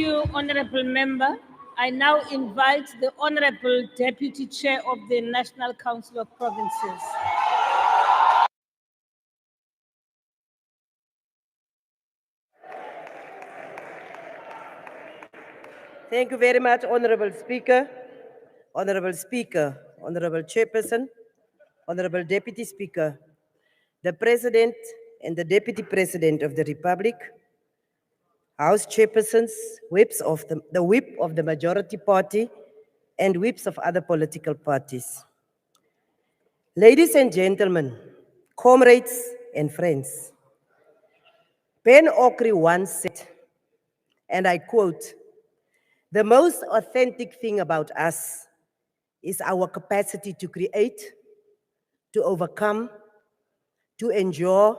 you, Honorable Member. I now invite the Honorable Deputy Chair of the National Council of Provinces. Thank you very much, Honorable Speaker, Honorable Chairperson, Honorable Deputy Speaker, the President and the Deputy President of the Republic, House Chairpersons, the Whip of the Majority Party, and whips of other political parties. Ladies and gentlemen, comrades and friends, Ben Okri once said, and I quote, "The most authentic thing about us is our capacity to create, to overcome, to endure,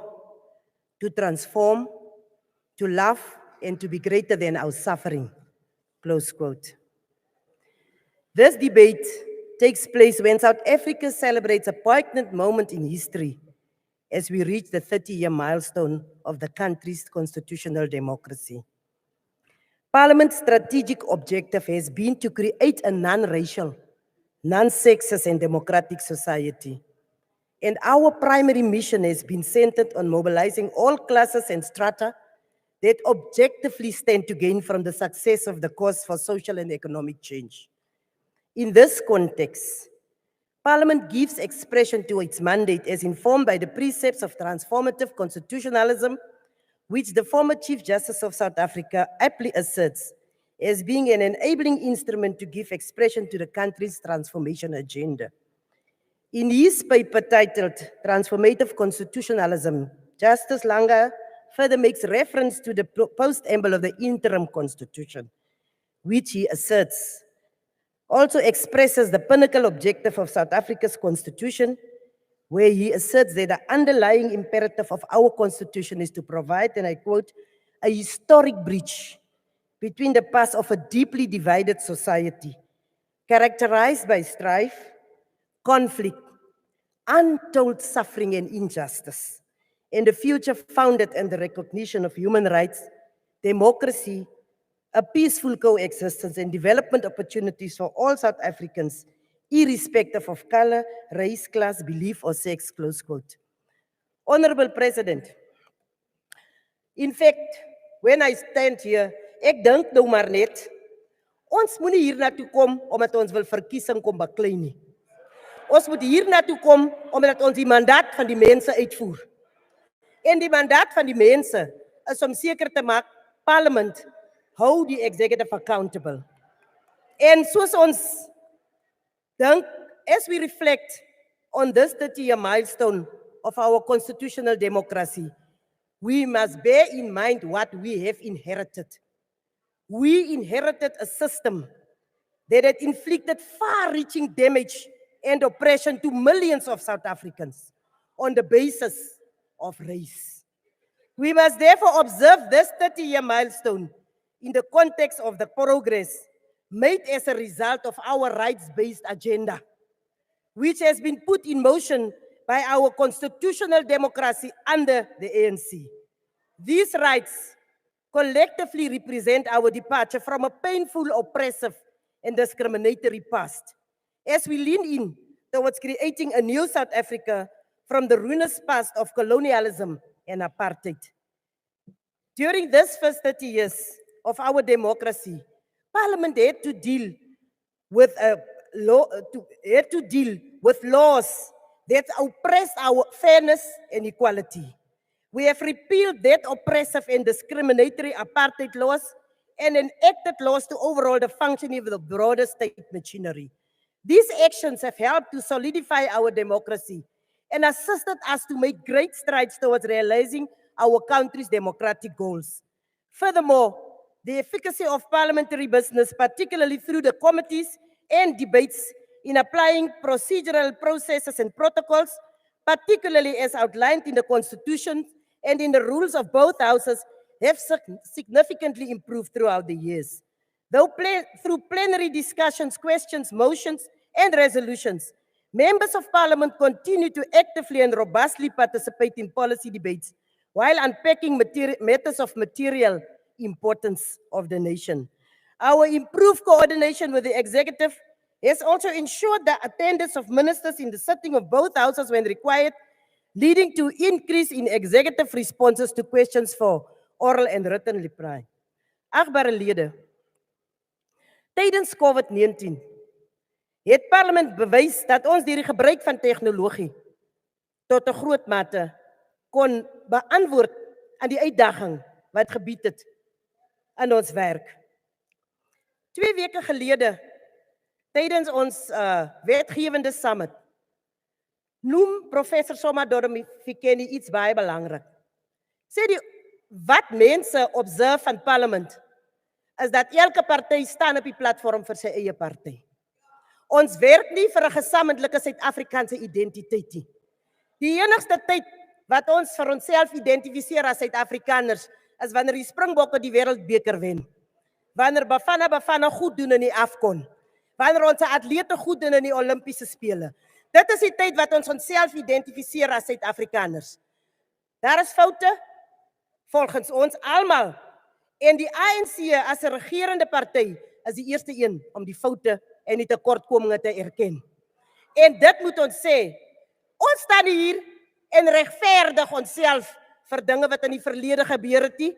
to transform, to love, and to be greater than our suffering." Close quote. This debate takes place when South Africa celebrates a poignant moment in history as we reach the 30-year milestone of the country's constitutional democracy. Parliament's strategic objective has been to create a non-racial, non-sexist and democratic society. And our primary mission has been centered on mobilizing all classes and strata that objectively stand to gain from the success of the cause for social and economic change. In this context, Parliament gives expression to its mandate as informed by the precepts of transformative constitutionalism, which the former Chief Justice of South Africa aptly asserts as being an enabling instrument to give expression to the country's transformation agenda. In his paper titled Transformative Constitutionalism, Justice Langa further makes reference to the post-amble of the interim constitution, which he asserts also expresses the pinnacle objective of South Africa's constitution, where he asserts that the underlying imperative of our constitution is to provide, and I quote, "a historic bridge between the past of a deeply divided society, characterized by strife, conflict, untold suffering and injustice, and a future founded on the recognition of human rights, democracy, a peaceful coexistence and development opportunities for all South Africans, irrespective of color, race, class, belief, or sex," close quote. Honorable President, in fact, when I stand here, ek dink nou maar net, ons moet nie hier naartoe kom omdat ons wil verkiesing kom baklei nie. Ons moet hier naartoe kom omdat ons die mandaat van die mense uitvoer. En die mandaat van die mense is om seker te maak, Parliament hou die executive accountable. En soos ons dink, as we reflect on this 30-year milestone of our constitutional democracy, we must bear in mind what we have inherited. We inherited a system that had inflicted far-reaching damage and oppression to millions of South Africans on the basis of race. We must therefore observe this 30-year milestone in the context of the progress made as a result of our rights-based agenda, which has been put in motion by our constitutional democracy under the ANC. These rights collectively represent our departure from a painful, oppressive, and discriminatory past, as we lean in towards creating a new South Africa from the ruinous past of colonialism and apartheid. During this first 30 years of our democracy, Parliament had to deal with laws that oppressed our fairness and equality. We have repealed that oppressive and discriminatory apartheid laws and enacted laws to overhaul the functioning of the broader state machinery. These actions have helped to solidify our democracy and assisted us to make great strides towards realizing our country's democratic goals. Furthermore, the efficacy of parliamentary business, particularly through the committees and debates in applying procedural processes and protocols, particularly as outlined in the Constitution and in the rules of both houses, have significantly improved throughout the years. Though through plenary discussions, questions, motions, and resolutions, members of Parliament continue to actively and robustly participate in policy debates while unpacking matters of material importance of the nation. Our improved coordination with the executive has also ensured the attendance of ministers in the sitting of both houses when required, leading to increase in executive responses to questions for oral and written reply. Agbare lede, tydens COVID-19 het parlement bewys dat ons deur die gebruik van tegnologie tot 'n groot mate kon beantwoord aan die uitdaging wat gebied het in ons werk. 2 weke gelede, tydens ons wetgewende summit, noem professor Somadormi Fikeni iets baie belangrik. Sê die wat mense observe van parlement is dat elke party staan op die platform vir sy eie party. Ons werk nie vir 'n gesamentlike Suid-Afrikaanse identiteit nie. Die enigste tyd wat ons vir onsself identifiseer as Suid-Afrikaners is wanneer die Springbokke die wêreldbeker wen. Wanneer Bafana goed doen in die AFCON. Wanneer ons atlete goed doen in die Olimpiese spele. Dit is die tyd wat ons onsself identifiseer as Suid-Afrikaners. Daar is foute volgens ons almal. En die ANC as 'n regerende party is die eerste een om die foute en die tekortkominge te erken. En dit moet ons sê, ons staan hier en regverdig onsself vir dinge wat in die verlede gebeur het nie.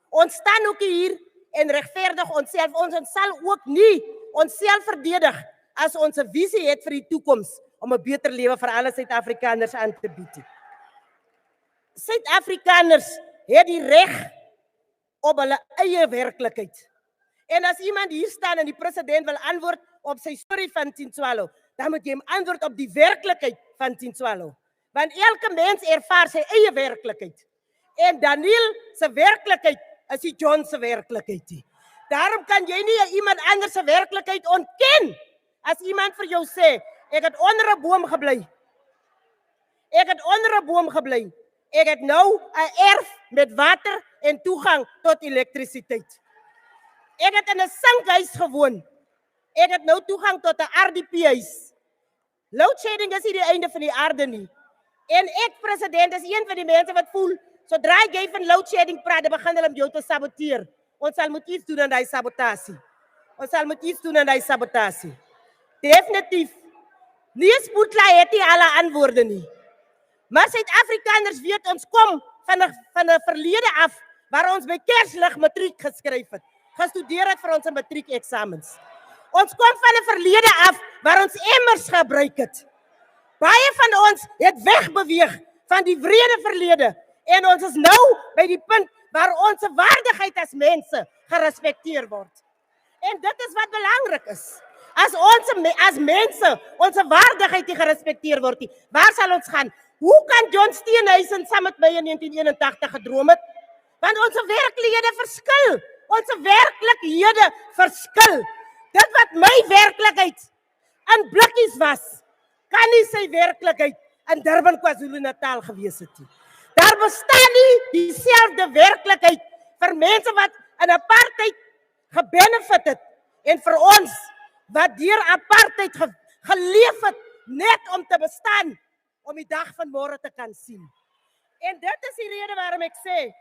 Ons staan ook hier en regverdig onsself. Ons sal ook nie onsself verdedig as ons 'n visie het vir die toekoms om 'n beter lewe vir alle Suid-Afrikaners aan te bied. Suid-Afrikaners het die reg op hulle eie werklikheid. En as iemand hier staan en die president wil antwoord op sy storie van Tintswalo, dan moet jy hom antwoord op die werklikheid van Tintswalo. Want elke mens ervaar sy eie werklikheid. En Daniel se werklikheid is die John se werklikheid. Daarom kan jy nie iemand anders se werklikheid ontken. As iemand vir jou sê, ek het onder 'n boom gebly. Ek het onder 'n boom gebly. Ek het nou 'n erf met water en toegang tot elektrisiteit. Ek het in 'n sinkhuis gewoon. Ek het nou toegang tot 'n RDP-huis. Load shedding is nie die einde van die aarde nie. En ek, president, is een van die mense wat voel, sodra jy van load shedding praat, dan begin hulle om jou te saboteer. Ons sal moet iets doen aan die sabotasie. Ons sal moet iets doen aan die sabotasie. Definitief. Nie Spoetla het nie alle antwoorde nie. Maar Suid-Afrikaners weet ons kom van 'n verlede af waar ons by Kerslig matriek geskryf het. Gestudeer het vir ons matriekeksamens. Ons kom van 'n verlede af waar ons emmers gebruik het. Baie van ons het wegbeweeg van die wrede verlede en ons is nou by die punt waar ons waardigheid as mense gerespekteer word. En dit is wat belangrik is. As ons as mense ons waardigheid nie gerespekteer word nie, waar sal ons gaan? Hoe kan John Steenhuisen saam met my in 1981 gedroom het? Want ons werklikhede verskil. Ons werklikhede verskil. Dit wat my werklikheid in blikkies was, kan nie sy werklikheid in Durban, KwaZulu-Natal gewees het nie. Daar bestaan nie dieselfde werklikheid vir mense wat in apartheid gebenefit het en vir ons wat deur apartheid geleef het net om te bestaan, om die dag van môre te kan sien. En dit is die rede waarom ek sê,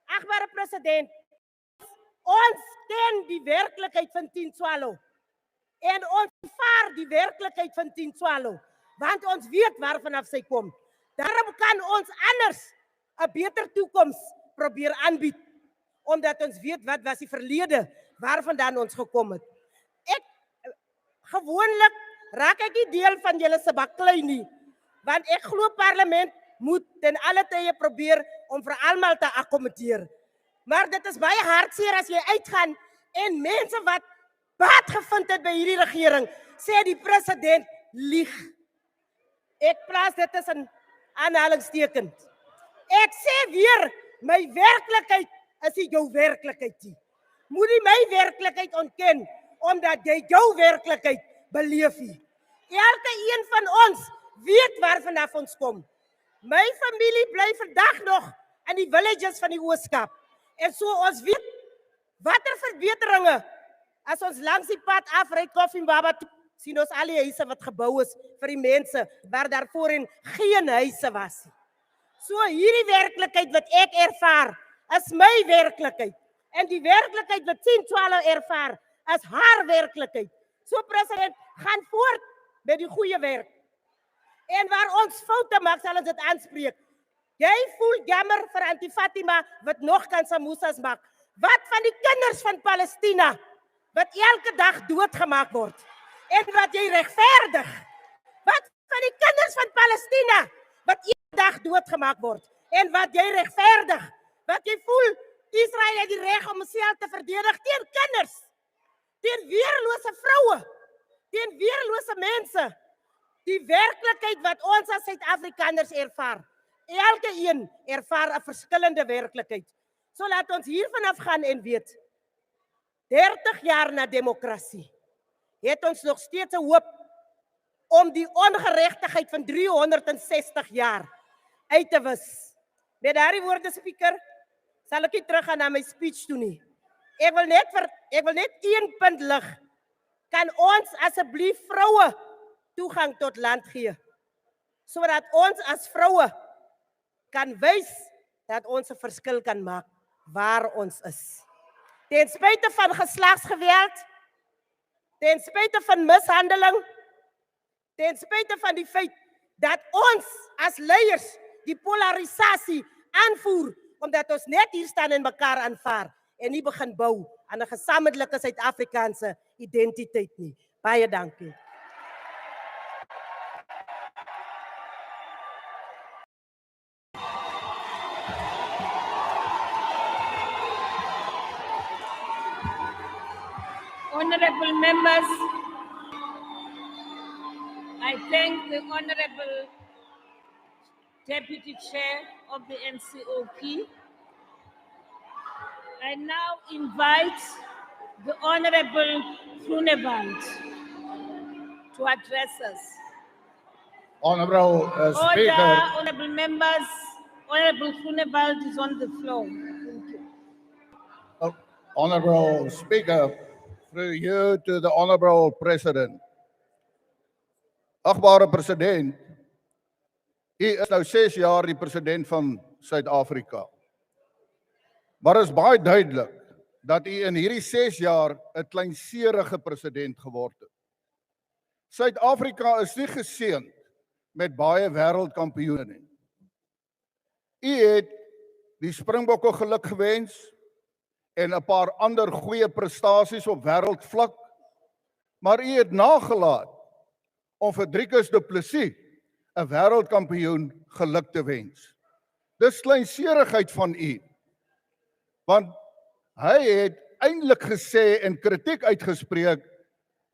agbare president, ons ken die werklikheid van Tintswalo. En ons vaar die werklikheid van Tintswalo, want ons weet waarvanaf sy kom. Daarom kan ons anders 'n beter toekoms probeer aanbied, omdat ons weet wat was die verlede, waarvandaan ons gekom het. Gewoonlik raak ek nie deel van julle se baklei nie, want ek glo parlement moet ten alle tye probeer om vir almal te akkommodeer. Maar dit is baie hartseer as jy uitgaan en mense wat baat gevind het by hierdie regering, sê die president lieg. Ek plaas dit tussen aanhalingstekens. Ek sê weer, my werklikheid is nie jou werklikheid nie. Moet nie my werklikheid ontken, omdat jy jou werklikheid beleef nie. Elke een van ons weet waarvanaf ons kom. My familie bly vandag nog in die villages van die Ooskaap. En so ons weet watter verbeteringe as ons langs die pad afry Koffiebaba toe, sien ons al die huise wat gebou is vir die mense waar daar voorheen geen huise was. So hierdie werklikheid wat ek ervaar is my werklikheid. En die werklikheid wat Sien Tshwala ervaar, is haar werklikheid. So president, gaan voort met die goeie werk. En waar ons foute maak, sal ons dit aanspreek. Jy voel jammer vir Auntie Fatima wat nog kan samosas maak. Wat van die kinders van Palestina wat elke dag doodgemaak word? En wat jy regverdig? Wat van die kinders van Palestina wat elke dag doodgemaak word? En wat jy regverdig? Wat jy voel Israel het die reg om homself te verdedig teen kinders, teen weerlose vroue, teen weerlose mense. Die werklikheid wat ons as Suid-Afrikaners ervaar. Elke een ervaar 'n verskillende werklikheid. So laat ons hier vanaf gaan en weet, 30 jaar na demokrasie, het ons nog steeds 'n hoop om die ongeregtigheid van 360 jaar uit te wis. Met daardie woorde, Speaker, sal ek nie teruggaan na my speech toe nie. Ek wil net een punt lig. Kan ons asseblief vroue toegang tot land gee, sodat ons as vroue kan wys dat ons 'n verskil kan maak waar ons is. Ten spyte van geslagsgeweld, ten spyte van mishandeling, ten spyte van die feit dat ons as leiers die polarisasie aanvoer, omdat ons net hier staan en mekaar aanvaar en nie begin bou aan 'n gesamentlike Suid-Afrikaanse identiteit nie. Baie dankie. Honorable members, I thank the Honorable Deputy Chair of the NCOP. I now invite the Honorable Groenewald to address us. Honorable Speaker, Order, honorable members, Honorable Groenewald is on the floor. Thank you. Honorable Speaker, through you to the Honorable President. Agbare President, u is nou 6 jaar die president van Suid-Afrika. Maar is baie duidelik dat u in hierdie 6 jaar 'n kleinserige president geword het. Suid-Afrika is nie geseënd met baie wêreldkampioene nie. U het die Springbokke geluk gewens en 'n paar ander goeie prestasies op wêreldvlak, maar u het nagelaat om vir Driekus du Plessis 'n wêreldkampioen geluk te wens. Dis kleinserigheid van u, want hy het eintlik gesê en kritiek uitgespreek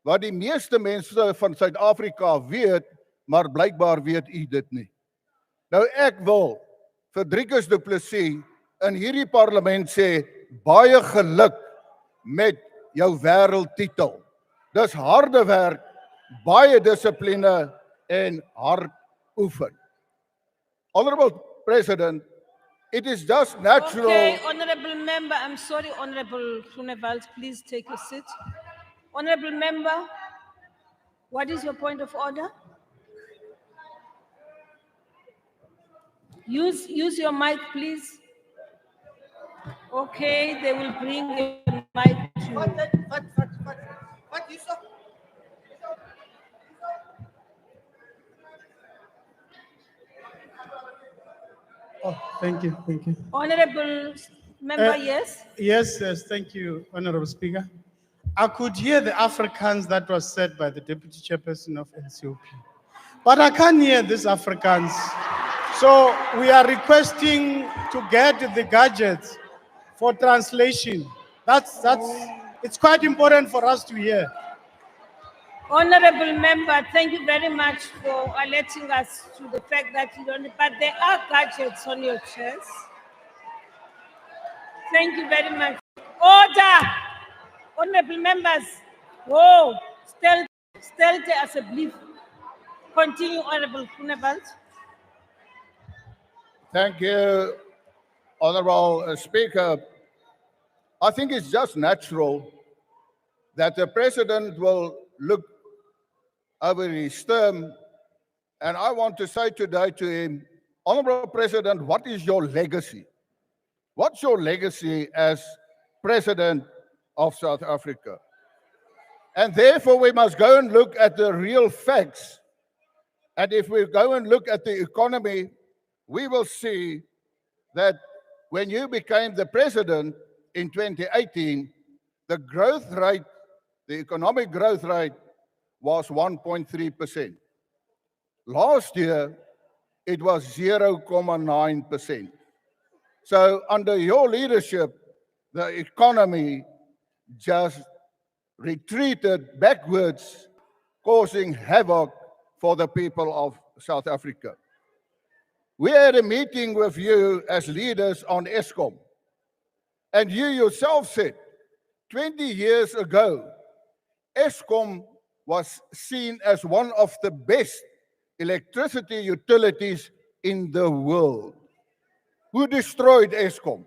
wat die meeste mense van Suid-Afrika weet, maar blykbaar weet u dit nie. Nou ek wil vir Driekus du Plessis in hierdie parlement sê, baie geluk met jou wêreldtitel. Dis harde werk, baie dissipline en hard oefen. Honorable President, it is just natural. Okay, honorable member, I'm sorry, Honorable Groenewald, please take a seat. Honorable member, what is your point of order? Use your mic, please. Okay, they will bring a mic to you. Wat hierso? Oh, thank you, thank you. Honorable member, Uh, yes? Yes, thank you, Honorable Speaker. I could hear the Afrikaans that was said by the Deputy Chairperson of NCOP, but I can't hear this Afrikaans. So we are requesting to get the gadgets for translation. It's quite important for us to hear. Honorable member, thank you very much for alerting us to the fact that you don't, but there are gadgets on your chairs. Thank you very much. Order! Honorable members, whoa, stelte alsjeblieft. Continue, Honorable Groenewald. Thank you, Honorable Speaker. I think it's just natural that the President will look over his term, and I want to say today to him, Honorable President, what is your legacy? What's your legacy as president of South Africa. And therefore, we must go and look at the real facts. And if we go and look at the economy, we will see that when you became the president in 2018, the growth rate, the economic growth rate, was 1.3%. Last year, it was 0.9%. So under your leadership, the economy just retreated backwards, causing havoc for the people of South Africa. We had a meeting with you as leaders on Eskom, and you yourself said 20 years ago, Eskom was seen as one of the best electricity utilities in the world. Who destroyed Eskom?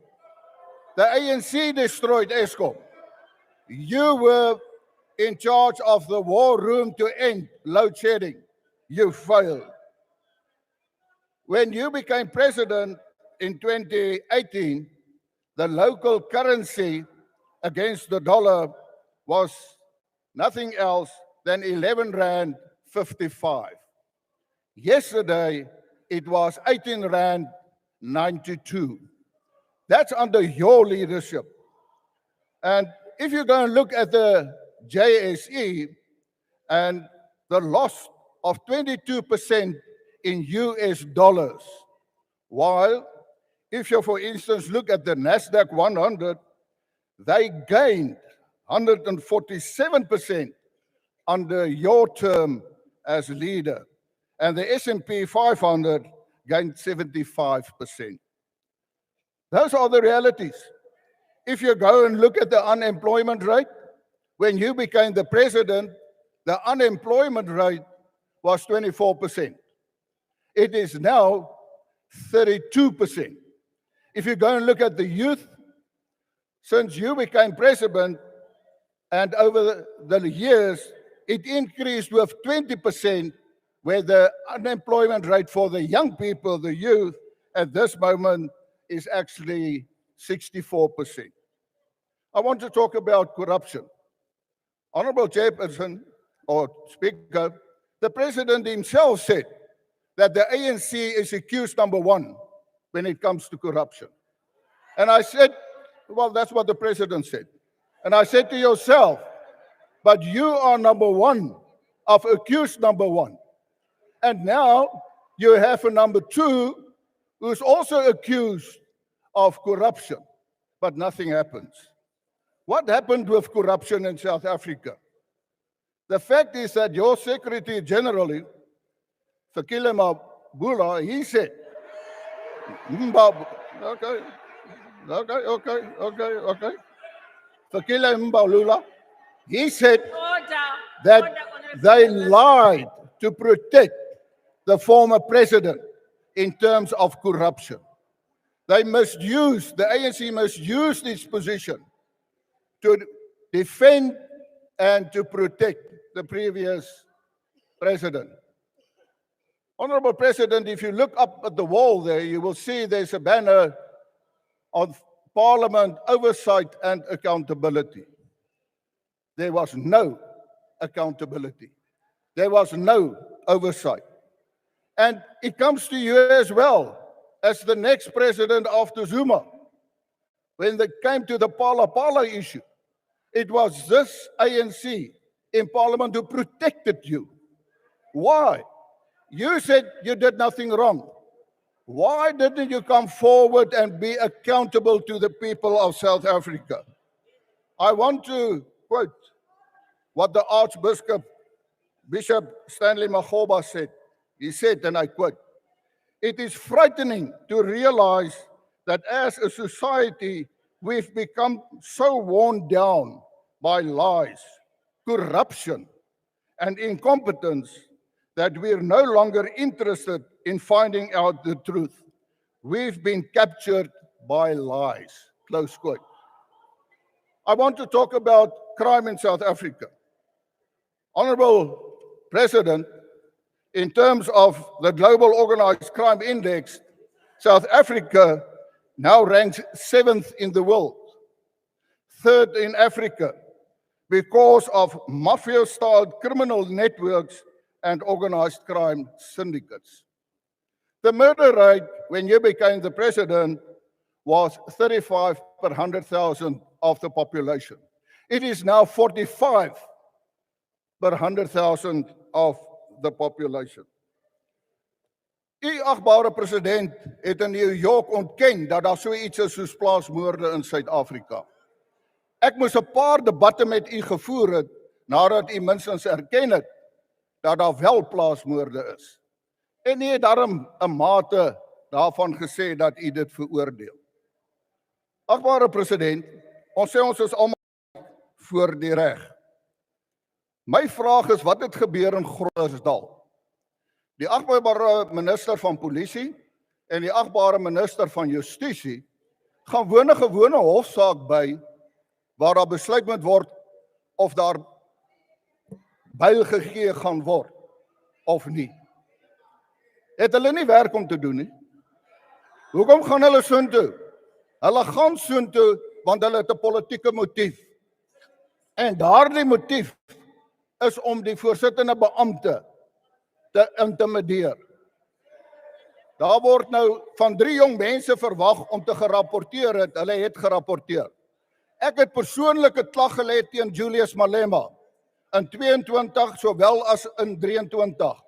The ANC destroyed Eskom. You were in charge of the war room to end load shedding. You failed. When you became president in 2018, the local currency against the dollar was nothing else than 11 Rand 55. Yesterday, it was 18 Rand 92. That's under your leadership. And if you go and look at the JSE and the loss of 22% in US dollars, while if you, for instance, look at the NASDAQ 100, they gained 147% under your term as leader, and the S&P 500 gained 75%. Those are the realities. If you go and look at the unemployment rate, when you became the president, the unemployment rate was 24%. It is now 32%. If you go and look at the youth, since you became president, and over the years, it increased with 20%, where the unemployment rate for the young people, the youth, at this moment is actually 64%. I want to talk about corruption. Honorable Chairperson or Speaker, the President himself said that the ANC is accused number one when it comes to corruption. And I said, well, that's what the President said. And I said to yourself, but you are number one of accused number one. And now you have a number two who's also accused of corruption, but nothing happens. What happened with corruption in South Africa? The fact is that your Secretary General, Fikile Mbalula, he said, okay. Fikile Mbalula, he said that they lied to protect the former president in terms of corruption. They must use, the ANC must use this position to defend and to protect the previous president. Honorable President, if you look up at the wall there, you will see there's a banner of Parliament oversight and accountability. There was no accountability. There was no oversight. And it comes to you as well as the next president after Zuma. When they came to the Phala issue, it was this ANC in Parliament who protected you. Why? You said you did nothing wrong. Why didn't you come forward and be accountable to the people of South Africa? I want to quote what the Archbishop, Bishop Stanley Makgoba said. He said, and I quote, "It is frightening to realize that as a society, we've become so worn down by lies, corruption, and incompetence that we're no longer interested in finding out the truth. We've been captured by lies." Close quote. I want to talk about crime in South Africa. Honorable President, in terms of the Global Organized Crime Index, South Africa now ranks 7th in the world. third in Africa because of mafia-style criminal networks and organized crime syndicates. The murder rate when you became the president was 35 per 100,000 of the population. It is now 45 per 100,000 of the population. U agbare president het in New York ontken dat daar so iets is soos plaasmoorde in Suid-Afrika. Ek moes 'n paar debatte met u gevoer het nadat u minstens erken het dat daar wel plaasmoorde is. En u het daarom 'n mate daarvan gesê dat u dit veroordeel. Agbare president, ons sê ons is almal voor die reg. My vraag is, wat het gebeur in Groblersdal? Die agbare minister van polisie en die agbare minister van justisie gaan woon 'n gewone hofsaak by waar daar besluit moet word of daar byl gegee gaan word of nie. Het hulle nie werk om te doen nie? Hoekom gaan hulle soontoe? Hulle gaan soontoe want hulle het 'n politieke motief. En daardie motief is om die voorsittende beampte te intimideer. Daar word nou van 3 jong mense verwag om te gerapporteer het. Hulle het gerapporteer. Ek het persoonlik 'n klag gelê teen Julius Malema in 22 sowel as in 23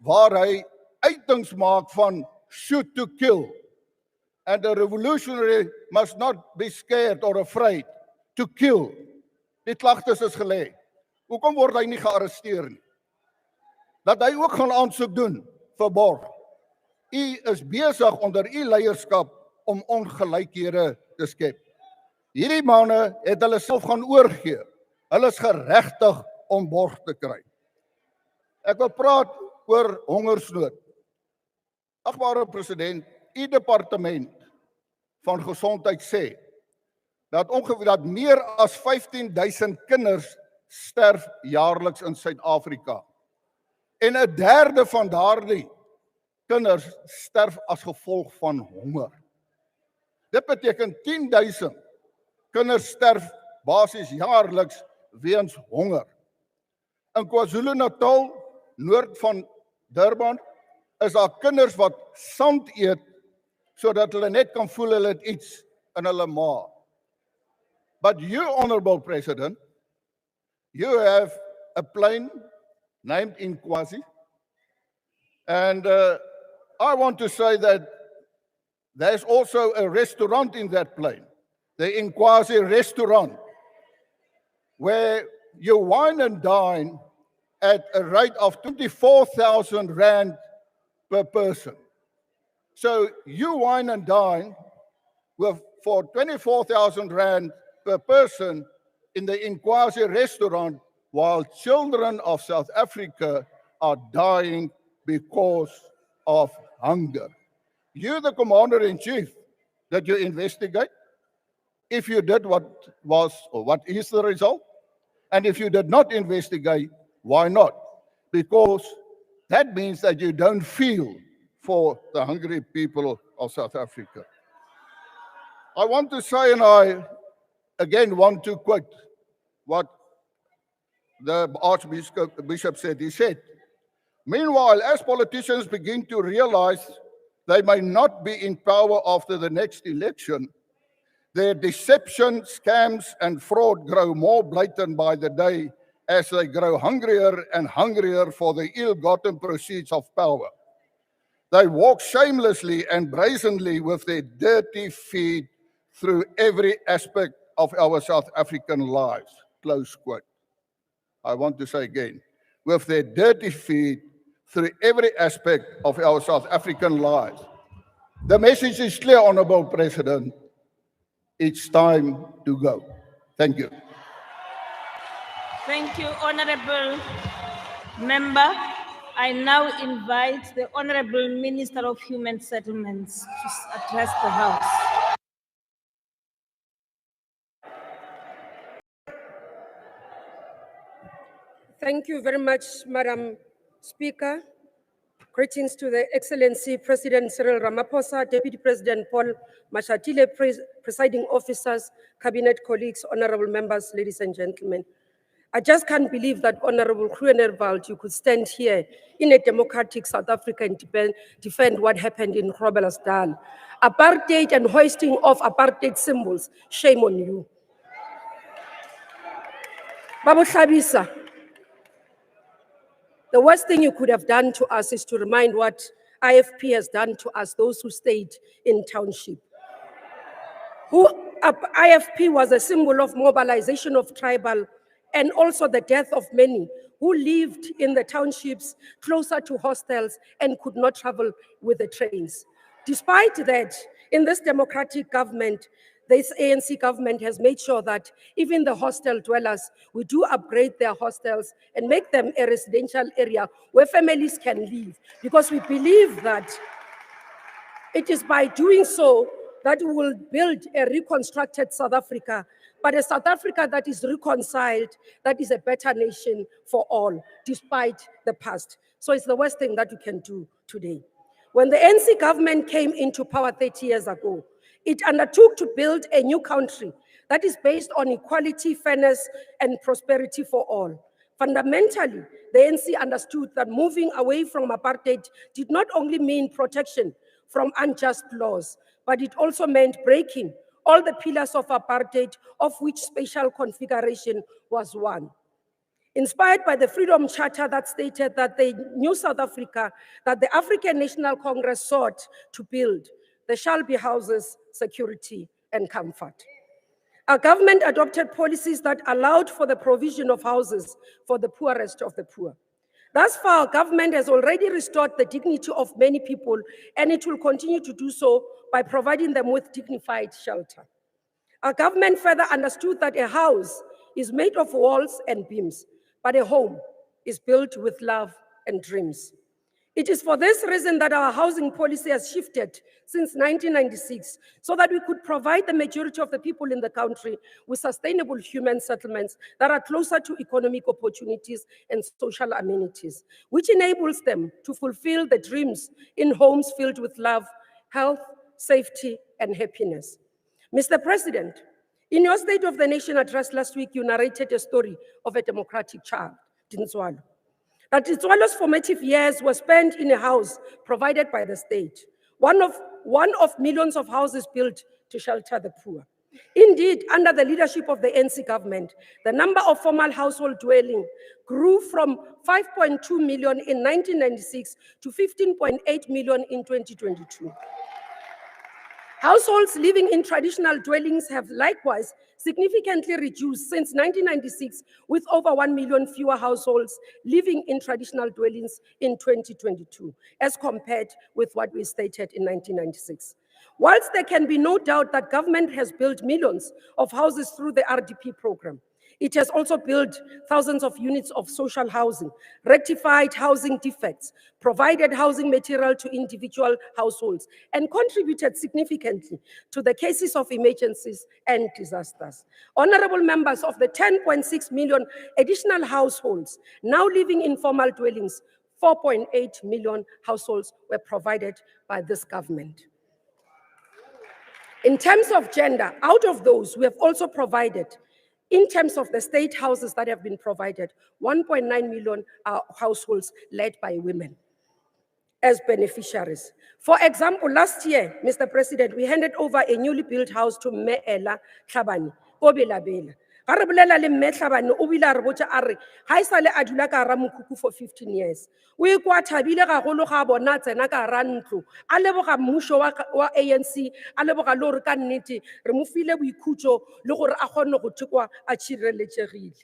waar hy uitings maak van shoot to kill. And the revolutionary must not be scared or afraid to kill. Die klagtes is gelê. Hoekom word hy nie gearresteer nie? Dat hy ook gaan aansoek doen, verborg. U is besig onder u leierskap om ongelykhede te skep. Hierdie manne het hulle self gaan oorgee. Hulle is geregtig om borg te kry. Ek wil praat oor hongersnood. Agbare president, u departement van gesondheid sê dat ongeveer dat meer as 15,000 kinders sterf jaarliks in Suid-Afrika. En 1/3 van daardie kinders sterf as gevolg van honger. Dit beteken 10,000 kinders sterf basies jaarliks weens honger. In KwaZulu-Natal, noord van Durban, is daar kinders wat sand eet sodat hulle net kan voel hulle het iets in hulle maag. But you, Honorable President, you have a plane named Inkwazi, and I want to say that there's also a restaurant in that plane, the Inkwazi restaurant, where you wine and dine at a rate of 24,000 rand per person. So you wine and dine for 24,000 rand per person in the Inkwazi restaurant, while children of South Africa are dying because of hunger. You, the Commander-in-Chief, that you investigate. If you did, what is the result? And if you did not investigate, why not? Because that means that you don't feel for the hungry people of South Africa. I want to say, and I again want to quote what the Archbishop said. He said, "Meanwhile, as politicians begin to realize they may not be in power after the next election, their deception, scams, and fraud grow more blatant by the day as they grow hungrier and hungrier for the ill-gotten proceeds of power. They walk shamelessly and brazenly with their dirty feet through every aspect of our South African lives." Close quote. I want to say again, with their dirty feet through every aspect of our South African lives. The message is clear, Honorable President. It's time to go. Thank you. Thank you, Honorable Member. I now invite the Honorable Minister of Human Settlements to address the House. Thank you very much, Madam Speaker. Greetings to the Excellency President Cyril Ramaphosa, Deputy President Paul Mashatile, presiding officers, cabinet colleagues, honorable members, ladies and gentlemen. I just can't believe that Honorable Groenerwald, you could stand here in a democratic South Africa and defend what happened in Groblersdal. Apartheid and hoisting of apartheid symbols, shame on you. Babu Hlabisa, the worst thing you could have done to us is to remind what IFP has done to us, those who stayed in township. IFP was a symbol of mobilization of tribal and also the death of many who lived in the townships closer to hostels and could not travel with the trains. Despite that, in this democratic government, this ANC government has made sure that even the hostel dwellers, we do upgrade their hostels and make them a residential area where families can live, because we believe that it is by doing so that we will build a reconstructed South Africa, but a South Africa that is reconciled, that is a better nation for all, despite the past. So it's the worst thing that we can do today. When the ANC government came into power 30 years ago, it undertook to build a new country that is based on equality, fairness, and prosperity for all. Fundamentally, the ANC understood that moving away from apartheid did not only mean protection from unjust laws, but it also meant breaking all the pillars of apartheid, of which spatial configuration was one. Inspired by the Freedom Charter that stated that the new South Africa that the African National Congress sought to build, there shall be houses, security, and comfort. Our government adopted policies that allowed for the provision of houses for the poorest of the poor. Thus far, our government has already restored the dignity of many people, and it will continue to do so by providing them with dignified shelter. Our government further understood that a house is made of walls and beams, but a home is built with love and dreams. It is for this reason that our housing policy has shifted since 1996, so that we could provide the majority of the people in the country with sustainable human settlements that are closer to economic opportunities and social amenities, which enables them to fulfill the dreams in homes filled with love, health, safety, and happiness. Mr. President, in your State of the Nation address last week, you narrated a story of a democratic child, Dintswalo. That Dintswalo's formative years were spent in a house provided by the state, one of millions of houses built to shelter the poor. Indeed, under the leadership of the ANC government, the number of formal household dwelling grew from 5.2 million in 1996 to 15.8 million in 2022. Households living in traditional dwellings have likewise significantly reduced since 1996, with over 1 million fewer households living in traditional dwellings in 2022, as compared with what we stated in 1996. Whilst there can be no doubt that government has built millions of houses through the RDP program, it has also built thousands of units of social housing, rectified housing defects, provided housing material to individual households, and contributed significantly to the cases of emergencies and disasters. Honorable members, of the 10.6 million additional households now living in formal dwellings, 4.8 million households were provided by this government. In terms of gender, out of those, we have also provided, in terms of the state houses that have been provided, 1.9 million households led by women as beneficiaries. For example, last year, Mr. President, we handed over a newly built house to Meela Tlhabane, ko Bela-Bela. Ga re bolela le Mme Tlhabane, o bile a re botsa a re, ha e sale a dula ka hara mokhukhu for 15 years. O ikwa thabile gagolo ga bona tsena ka hara ntlo, a leboga mmuso wa ANC, a leboga le gore ka nnete re mo file boikhutso le gore a kgone go thekwa a tshireletsegile.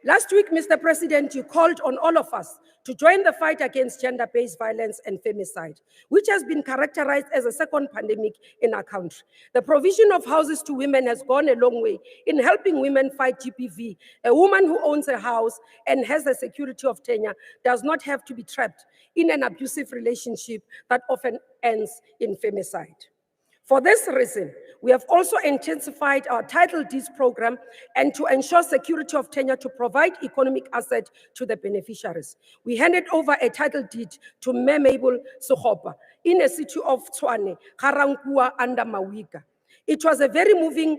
Last week, Mr. President, you called on all of us to join the fight against gender-based violence and femicide, which has been characterized as a second pandemic in our country. The provision of houses to women has gone a long way in helping women fight GBV. A woman who owns a house and has the security of tenure does not have to be trapped in an abusive relationship that often ends in femicide. For this reason, we have also intensified our title deeds program and to ensure security of tenure to provide economic asset to the beneficiaries. We handed over a title deed to Mme Mabel Sekgopa in the city of Tshwane, Ga-Rankuwa under Mawiga. It was a very moving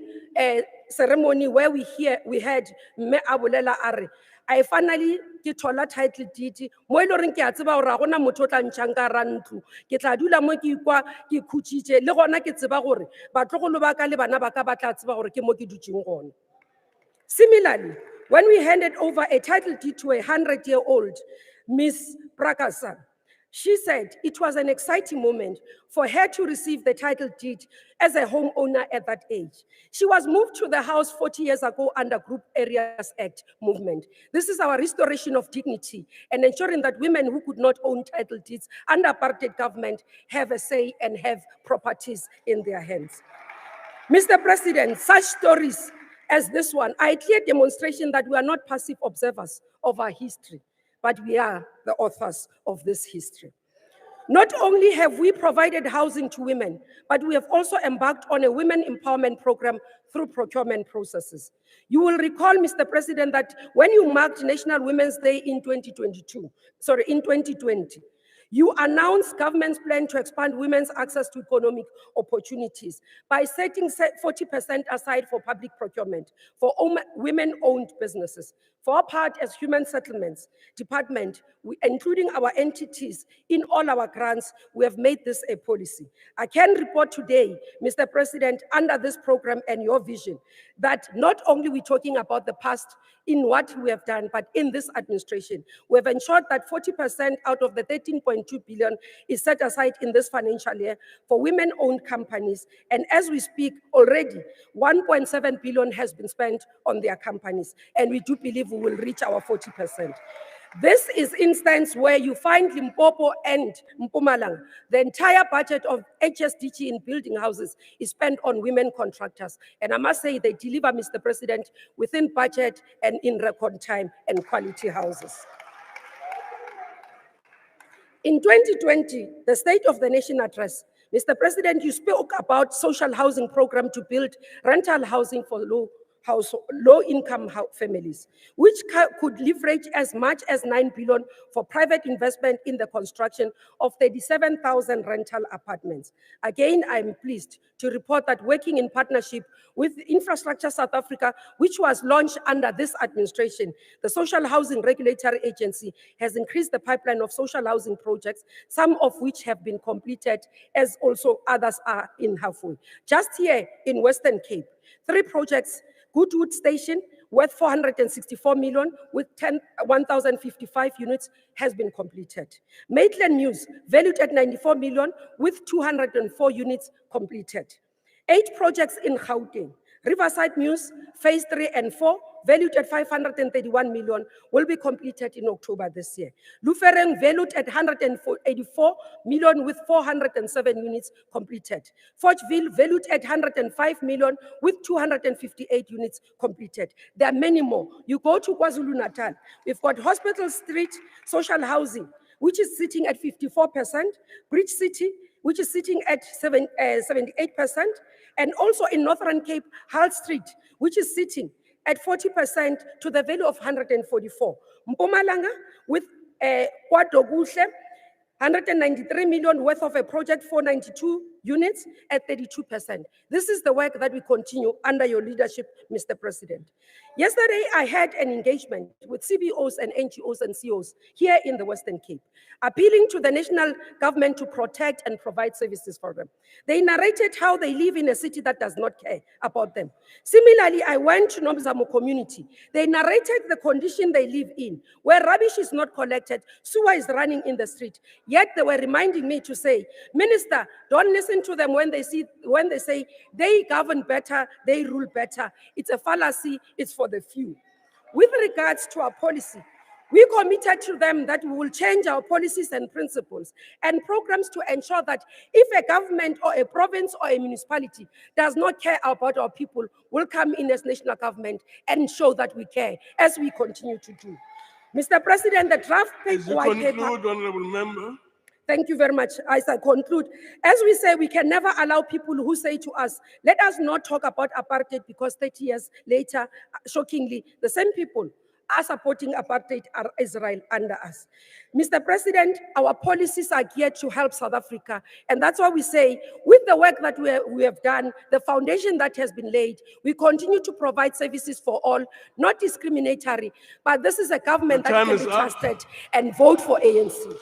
ceremony where we had Mme Abolela are, I finally ke thola title deed mo e le goreng ke a tseba gore ga gona motho o tla ntšhang ka hara ntlo ke tla dula mo ke ikwa ke khutšitše le gona ke tseba gore batlogolo ba ka le bana ba ka ba tla tseba gore ke mo ke dutšeng gona. Similarly, when we handed over a title deed to a 100-year-old Miss Prakasa, she said it was an exciting moment for her to receive the title deed as a homeowner at that age. She was moved to the house 40 years ago under Group Areas Act movement. This is our restoration of dignity and ensuring that women who could not own title deeds under apartheid government have a say and have properties in their hands. Mr. President, such stories as this one are a clear demonstration that we are not passive observers of our history, but we are the authors of this history. Not only have we provided housing to women, but we have also embarked on a women empowerment program through procurement processes. You will recall, Mr. President, that when you marked National Women's Day in 2020, you announced government's plan to expand women's access to economic opportunities by setting 40% aside for public procurement for women-owned businesses. For our part, as Human Settlements Department, including our entities in all our grants, we have made this a policy. I can report today, Mr. President, under this program and your vision, that not only we're talking about the past in what we have done, but in this administration, we have ensured that 40% out of the 13.2 billion is set aside in this financial year for women-owned companies. And as we speak already, 1.7 billion has been spent on their companies. And we do believe we will reach our 40%. This is instance where you find Limpopo and Mpumalanga. The entire budget of HSDG in building houses is spent on women contractors. And I must say they deliver, Mr. President, within budget and in record time and quality houses. In 2020, the State of the Nation address, Mr. President, you spoke about social housing program to build rental housing for low-income families, which could leverage as much as 9 billion for private investment in the construction of 37,000 rental apartments. Again, I'm pleased to report that working in partnership with Infrastructure South Africa, which was launched under this administration, the Social Housing Regulatory Agency has increased the pipeline of social housing projects, some of which have been completed, as also others are in halfway. Just here in Western Cape, 3 projects, Goodwood Station, worth 464 million with 1,055 units has been completed. Maitland News, valued at 94 million with 204 units completed. 8 projects in Gauteng. Riverside News, phase 3 and 4, valued at 531 million, will be completed in October this year. Lufereng, valued at 184 million with 407 units completed. Forgeville, valued at 105 million with 258 units completed. There are many more. You go to KwaZulu-Natal, we've got Hospital Street social housing, which is sitting at 54%, Bridge City, which is sitting at 78%, and also in Northern Cape, Hull Street, which is sitting at 40% to the value of 144. Mpumalanga with KwaDokuhle, 193 million worth of a project, 492 units at 32%. This is the work that we continue under your leadership, Mr. President. Yesterday, I had an engagement with CBOs and NGOs and CEOs here in the Western Cape, appealing to the national government to protect and provide services for them. They narrated how they live in a city that does not care about them. Similarly, I went to Nomzamo community. They narrated the condition they live in, where rubbish is not collected, sewer is running in the street. Yet they were reminding me to say, Minister, don't listen to them when they say they govern better, they rule better. It's a fallacy, it's for the few. With regards to our policy, we committed to them that we will change our policies and principles and programs to ensure that if a government or a province or a municipality does not care about our people, we'll come in as national government and show that we care, as we continue to do. Mr. President, the draft As you white paper... conclude, honorable member. Thank you very much. As I conclude, as we say, we can never allow people who say to us, let us not talk about apartheid because 30 years later, shockingly, the same people are supporting apartheid Israel under us. Mr. President, our policies are geared to help South Africa. And that's why we say, with the work that we have done, the foundation that has been laid, we continue to provide services for all, not discriminatory. But this is a government that time can is be up. trusted and vote for ANC.